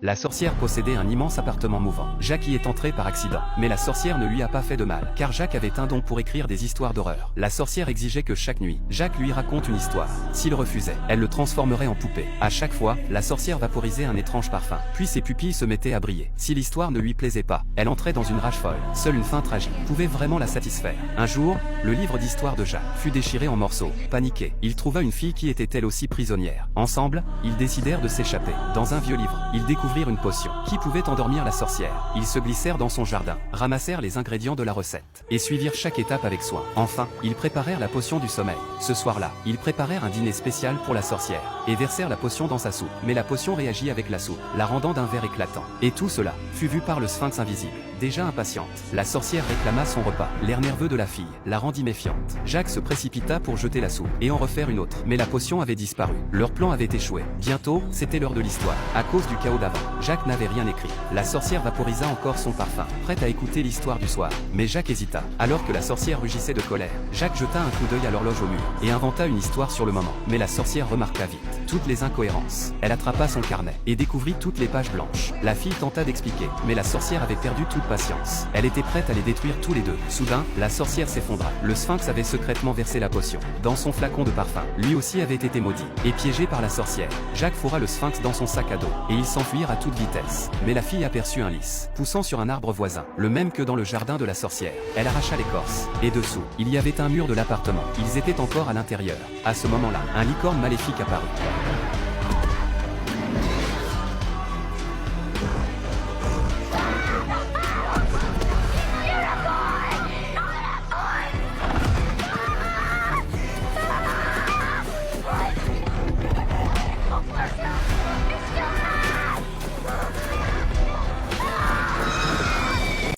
La sorcière possédait un immense appartement mouvant. Jacques y est entré par accident. Mais la sorcière ne lui a pas fait de mal, car Jacques avait un don pour écrire des histoires d'horreur. La sorcière exigeait que chaque nuit, Jacques lui raconte une histoire. S'il refusait, elle le transformerait en poupée. À chaque fois, la sorcière vaporisait un étrange parfum. Puis ses pupilles se mettaient à briller. Si l'histoire ne lui plaisait pas, elle entrait dans une rage folle. Seule une fin tragique pouvait vraiment la satisfaire. Un jour, le livre d'histoire de Jacques fut déchiré en morceaux. Paniqué, il trouva une fille qui était elle aussi prisonnière. Ensemble, ils décidèrent de s'échapper. Dans un vieux livre, ils découvrirent une potion qui pouvait endormir la sorcière. Ils se glissèrent dans son jardin, ramassèrent les ingrédients de la recette et suivirent chaque étape avec soin. Enfin, ils préparèrent la potion du sommeil. Ce soir-là, ils préparèrent un dîner spécial pour la sorcière et versèrent la potion dans sa soupe. Mais la potion réagit avec la soupe, la rendant d'un vert éclatant. Et tout cela fut vu par le sphinx invisible. Déjà impatiente, la sorcière réclama son repas. L'air nerveux de la fille la rendit méfiante. Jacques se précipita pour jeter la soupe et en refaire une autre. Mais la potion avait disparu. Leur plan avait échoué. Bientôt, c'était l'heure de l'histoire. À cause du chaos d'avant, Jacques n'avait rien écrit. La sorcière vaporisa encore son parfum, prête à écouter l'histoire du soir. Mais Jacques hésita. Alors que la sorcière rugissait de colère, Jacques jeta un coup d'œil à l'horloge au mur et inventa une histoire sur le moment. Mais la sorcière remarqua vite toutes les incohérences. Elle attrapa son carnet et découvrit toutes les pages blanches. La fille tenta d'expliquer, mais la sorcière avait perdu toute patience. Elle était prête à les détruire tous les deux. Soudain, la sorcière s'effondra. Le sphinx avait secrètement versé la potion dans son flacon de parfum. Lui aussi avait été maudit et piégé par la sorcière. Jacques fourra le sphinx dans son sac à dos et ils s'enfuirent à toute vitesse. Mais la fille aperçut un lys poussant sur un arbre voisin, le même que dans le jardin de la sorcière. Elle arracha l'écorce et dessous, il y avait un mur de l'appartement. Ils étaient encore à l'intérieur. À ce moment-là, un licorne maléfique apparut.